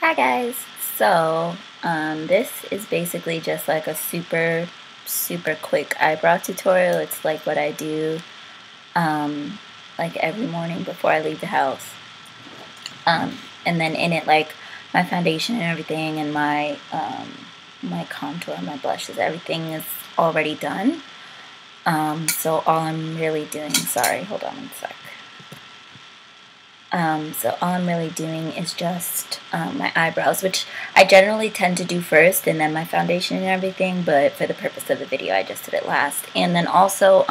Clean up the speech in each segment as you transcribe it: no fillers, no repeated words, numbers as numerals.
Hi guys. So, this is basically just like a super quick eyebrow tutorial. It's like what I do like every morning before I leave the house. And then in it, like my foundation and everything, and my contour, my blushes, everything is already done. So all I'm really doing, sorry, hold on one sec. So all I'm really doing is just my eyebrows, which I generally tend to do first and then my foundation and everything, but for the purpose of the video I just did it last. And then also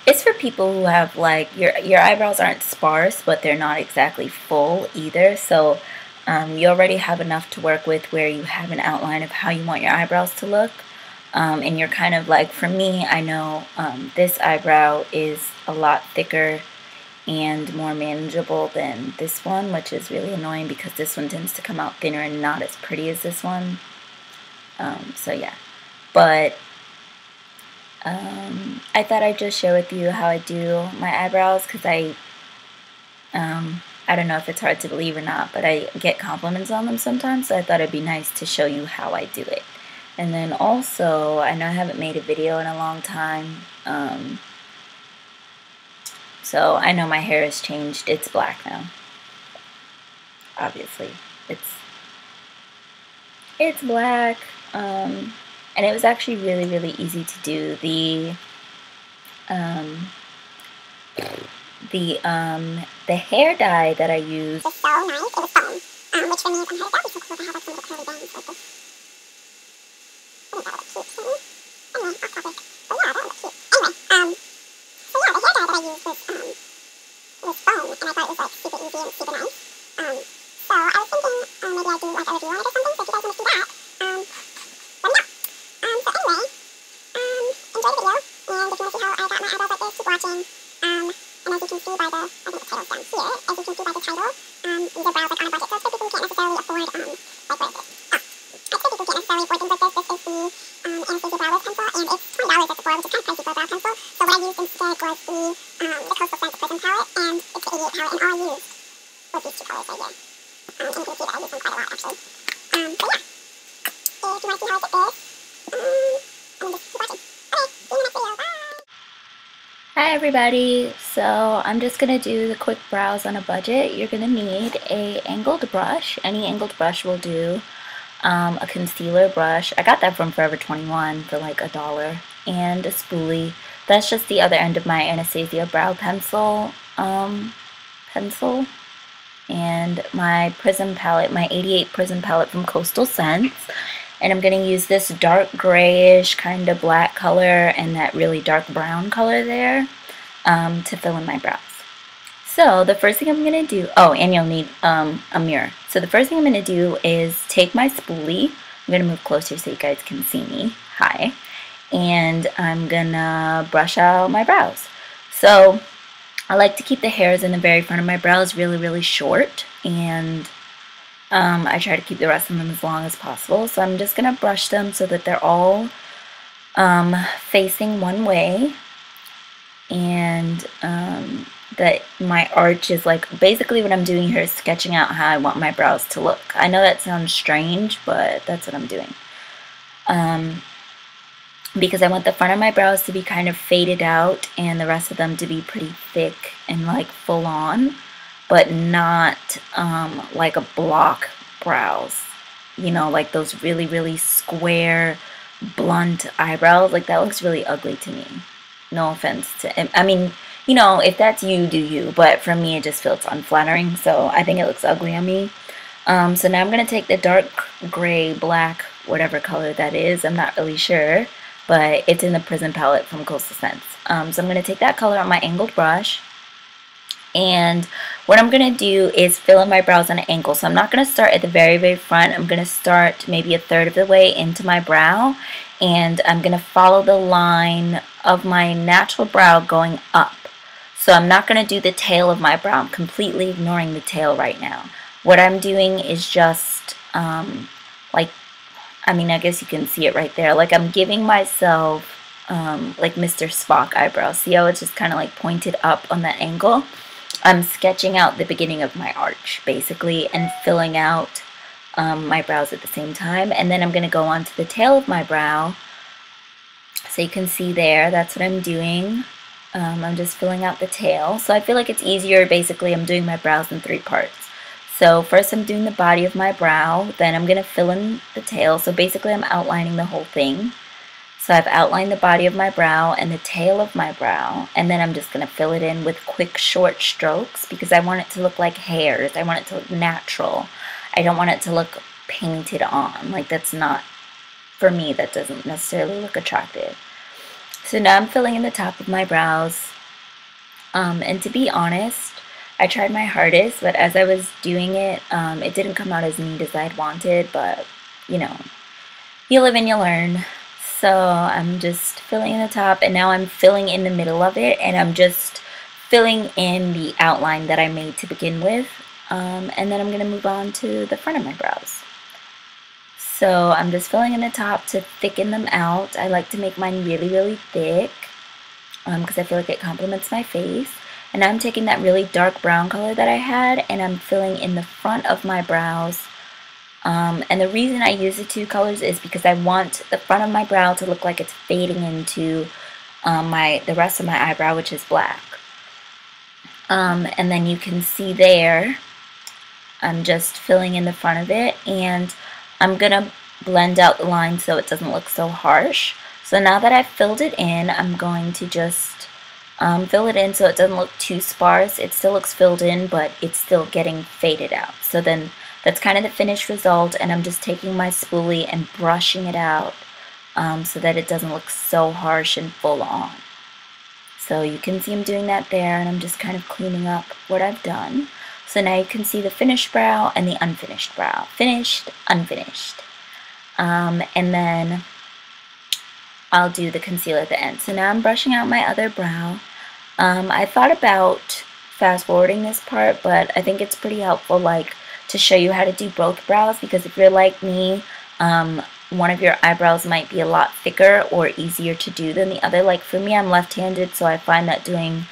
it's for people who have like your eyebrows aren't sparse but they're not exactly full either, so you already have enough to work with where you have an outline of how you want your eyebrows to look. And you're kind of like, for me, I know this eyebrow is a lot thicker and more manageable than this one, which is really annoying because this one tends to come out thinner and not as pretty as this one. So yeah, but I thought I'd just share with you how I do my eyebrows because I don't know if it's hard to believe or not, but I get compliments on them sometimes, so I thought it'd be nice to show you how I do it. And then also, I know I haven't made a video in a long time, so I know my hair has changed. It's black now. Obviously, it's black. And it was actually really easy to do. The hair dye that I used was so nice. It was foam, which for me, if I'm hair dye, it's so cool to have like some little curly bands like this. I think that would look cute. Anyway, off topic. But yeah, that would look cute. Anyway, so yeah, the hair dye that I used was foam, and I thought it was like super easy and super nice. So I was thinking maybe I'd do like a review on it or something. So if you guys want to see that, let me know. So anyway, enjoy the video, and if you want to see how I got my eyebrows like this, keep watching. And as you can see by the, I think the title's down here. As you can see by the title, these are brows like on a budget. So it's for people who can't necessarily afford like what is this? It's for people who can't necessarily afford things like this. This is the Anastasia brow lift pencil, and it's $20 at Sephora, which is kind of pricey for a brow pencil. So what I used instead was the Coastal Scents Prism palette, and it's the 88 palette, and all I used was these two colors right here. And you can see that I use them quite a lot actually. But yeah, if you want to see how I did this, I'm just keep watching. Okay, see you in the next video. Bye. Hi everybody, so I'm just going to do the quick brows on a budget. You're going to need a angled brush. Any angled brush will do. A concealer brush. I got that from Forever 21 for like $1. And a spoolie. That's just the other end of my Anastasia brow pencil. And my Prism palette, my 88 Prism palette from Coastal Scents. And I'm going to use this dark grayish kind of black color and that really dark brown color there to fill in my brows. So the first thing I'm going to do, oh, and you'll need a mirror. So the first thing I'm going to do is take my spoolie. I'm going to move closer so you guys can see me. Hi. And I'm going to brush out my brows. So I like to keep the hairs in the very front of my brows really short, and I try to keep the rest of them as long as possible. So I'm just going to brush them so that they're all facing one way, and that my arch is like, basically what I'm doing here is sketching out how I want my brows to look. I know that sounds strange, but that's what I'm doing. Because I want the front of my brows to be kind of faded out and the rest of them to be pretty thick and like full on, but not like a block brows, you know, like those really square blunt eyebrows. Like that looks really ugly to me. No offense to, I mean, you know, if that's you, do you, but for me it just feels unflattering, so I think it looks ugly on me. So now I'm going to take the dark gray, black, whatever color that is, I'm not really sure, but it's in the Prism palette from Coastal Scents. So I'm going to take that color on my angled brush, and what I'm going to do is fill in my brows on an angle. So I'm not going to start at the very front. I'm going to start maybe a third of the way into my brow, and I'm going to follow the line of my natural brow going up. So I'm not going to do the tail of my brow. I'm completely ignoring the tail right now. What I'm doing is just like, I mean, I guess you can see it right there. Like I'm giving myself like Mr. Spock eyebrows. See how it's just kind of like pointed up on that angle? I'm sketching out the beginning of my arch, basically, and filling out my brows at the same time. And then I'm going to go on to the tail of my brow. So you can see there, that's what I'm doing. I'm just filling out the tail. So I feel like it's easier. Basically, I'm doing my brows in 3 parts. So first I'm doing the body of my brow, then I'm going to fill in the tail. So basically I'm outlining the whole thing. So I've outlined the body of my brow and the tail of my brow, and then I'm just going to fill it in with quick short strokes because I want it to look like hairs. I want it to look natural. I don't want it to look painted on. Like, that's not, for me, that doesn't necessarily look attractive. So now I'm filling in the top of my brows. And to be honest, I tried my hardest, but as I was doing it, it didn't come out as neat as I'd wanted, but, you know, you live and you learn. So I'm just filling in the top, and now I'm filling in the middle of it, and I'm just filling in the outline that I made to begin with. And then I'm going to move on to the front of my brows. So I'm just filling in the top to thicken them out. I like to make mine really, really thick because I feel like it complements my face. And now I'm taking that really dark brown color that I had, and I'm filling in the front of my brows. And the reason I use the 2 colors is because I want the front of my brow to look like it's fading into the rest of my eyebrow, which is black. And then you can see there, I'm just filling in the front of it, and I'm going to blend out the line so it doesn't look so harsh. So now that I've filled it in, I'm going to just fill it in so it doesn't look too sparse. It still looks filled in, but it's still getting faded out. So then that's kind of the finished result, and I'm just taking my spoolie and brushing it out so that it doesn't look so harsh and full on. So you can see I'm doing that there, and I'm just kind of cleaning up what I've done. So now you can see the finished brow and the unfinished brow. Finished, unfinished. And then I'll do the concealer at the end. So now I'm brushing out my other brow. I thought about fast forwarding this part, but I think it's pretty helpful, like, to show you how to do both brows, because if you're like me, one of your eyebrows might be a lot thicker or easier to do than the other. Like for me, I'm left-handed, so I find that doing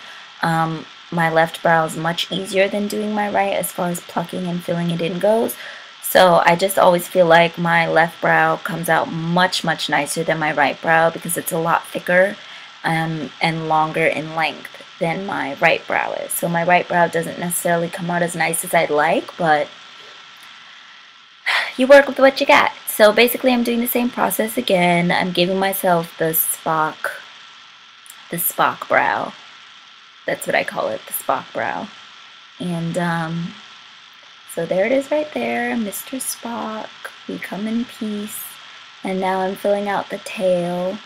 my left brow is much easier than doing my right as far as plucking and filling it in goes. So I just always feel like my left brow comes out much, much nicer than my right brow because it's a lot thicker and longer in length than my right brow is. So my right brow doesn't necessarily come out as nice as I'd like, but you work with what you got. So basically I'm doing the same process again. I'm giving myself the Spock brow. That's what I call it, the Spock brow. And so there it is right there, Mr. Spock. We come in peace. And now I'm filling out the tail.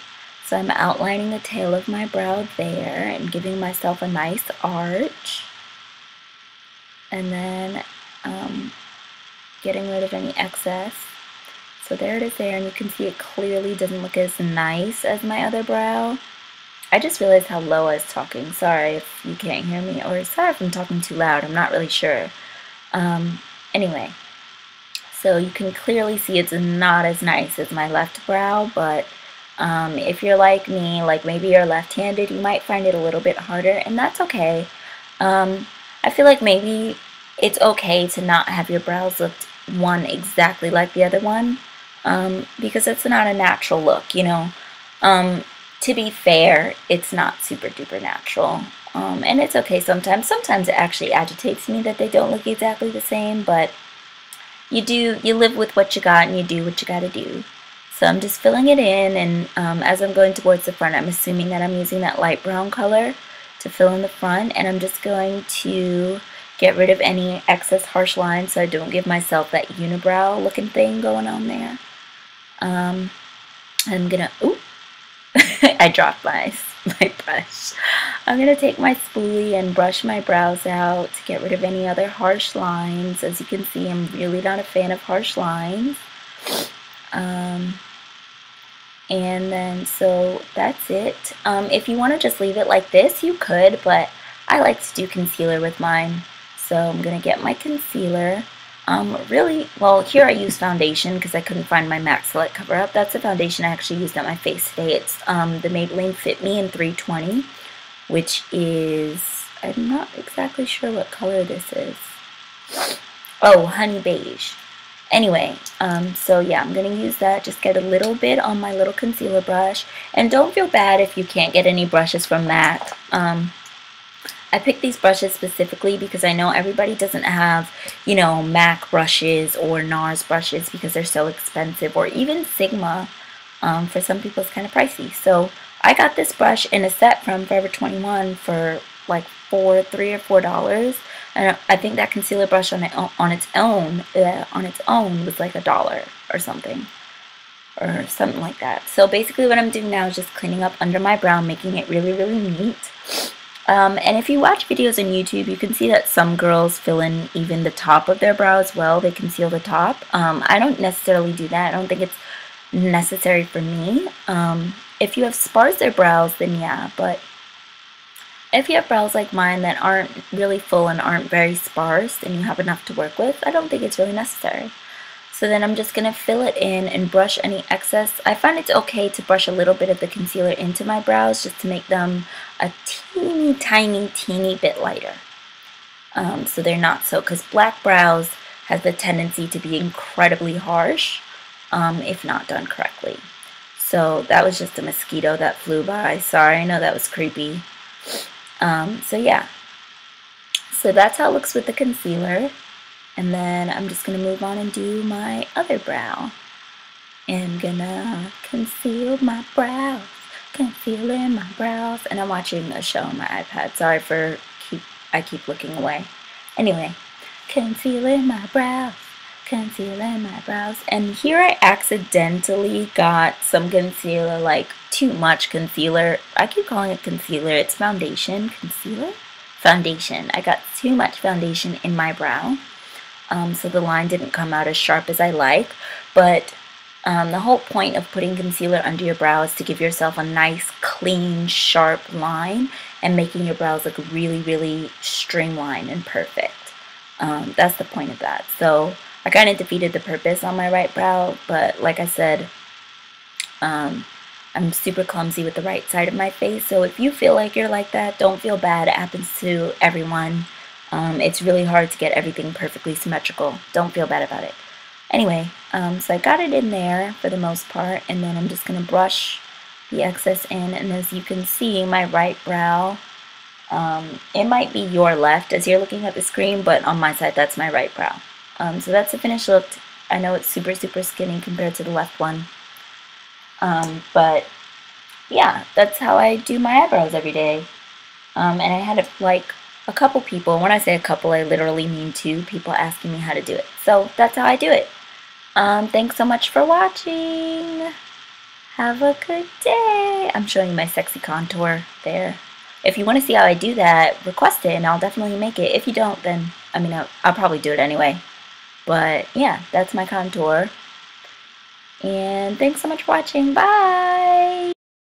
So I'm outlining the tail of my brow there and giving myself a nice arch. And then getting rid of any excess. So there it is there, and you can see it clearly doesn't look as nice as my other brow. I just realized how low I was talking. Sorry if you can't hear me, or sorry if I'm talking too loud. I'm not really sure. Anyway, so you can clearly see it's not as nice as my left brow, but if you're like me, like maybe you're left-handed, you might find it a little bit harder, and that's okay. I feel like maybe it's okay to not have your brows look one exactly like the other one, because it's not a natural look, you know. To be fair, it's not super duper natural, and it's okay sometimes. Sometimes it actually agitates me that they don't look exactly the same, but you live with what you got and you do what you gotta do. So I'm just filling it in, and as I'm going towards the front, I'm assuming that I'm using that light brown color to fill in the front, and I'm just going to get rid of any excess harsh lines so I don't give myself that unibrow looking thing going on there. I'm gonna, ooh, I dropped my brush. I'm gonna take my spoolie and brush my brows out to get rid of any other harsh lines. As you can see, I'm really not a fan of harsh lines. And then, so that's it. If you want to just leave it like this, you could, but I like to do concealer with mine. So I'm going to get my concealer. Really, well, here I use foundation because I couldn't find my MAC Select Cover-Up. That's the foundation I actually used on my face today. It's the Maybelline Fit Me in 320, which is I'm not exactly sure what color this is. Oh, honey beige. Anyway, so yeah, I'm going to use that. Just get a little bit on my little concealer brush. And don't feel bad if you can't get any brushes from MAC. I picked these brushes specifically because I know everybody doesn't have, you know, MAC brushes or NARS brushes because they're so expensive, or even Sigma. For some people it's kind of pricey. So I got this brush in a set from Forever 21 for like $3 or $4, and I think that concealer brush on its own was like $1 or something like that. So basically what I'm doing now is just cleaning up under my brow, making it really, really neat. And if you watch videos on YouTube, you can see that some girls fill in even the top of their brow as well. They conceal the top. I don't necessarily do that. I don't think it's necessary for me. If you have sparser brows, then yeah, but if you have brows like mine that aren't really full and aren't very sparse and you have enough to work with, I don't think it's really necessary. So then I'm just going to fill it in and brush any excess. I find it's okay to brush a little bit of the concealer into my brows just to make them a teeny tiny bit lighter. So they're not so, because black brows has the tendency to be incredibly harsh if not done correctly. So that was just a mosquito that flew by. Sorry, I know that was creepy. So yeah, so that's how it looks with the concealer. And then I'm just going to move on and do my other brow. And I'm gonna conceal my brows, concealing my brows. And I'm watching a show on my iPad. Sorry for I keep looking away. Anyway, concealing my brows, concealing my brows. And here I accidentally got some concealer, like too much concealer. I keep calling it concealer. It's foundation. Concealer? Foundation. I got too much foundation in my brow. So the line didn't come out as sharp as I like. But the whole point of putting concealer under your brow is to give yourself a nice, clean, sharp line and making your brows look really, really streamlined and perfect. That's the point of that. So I kind of defeated the purpose on my right brow, but like I said, I'm super clumsy with the right side of my face. So if you feel like you're like that, don't feel bad. It happens to everyone. It's really hard to get everything perfectly symmetrical. Don't feel bad about it. Anyway, so I got it in there for the most part, and then I'm just going to brush the excess in, and as you can see, my right brow, it might be your left as you're looking at the screen, but on my side, that's my right brow. So that's the finished look. I know it's super, super skinny compared to the left one. But yeah, that's how I do my eyebrows every day. And I had a couple people, when I say a couple, I literally mean 2 people asking me how to do it. So that's how I do it. Thanks so much for watching. Have a good day. I'm showing you my sexy contour there. If you want to see how I do that, request it and I'll definitely make it. If you don't, then, I mean, I'll probably do it anyway. But yeah, that's my contour. And thanks so much for watching. Bye!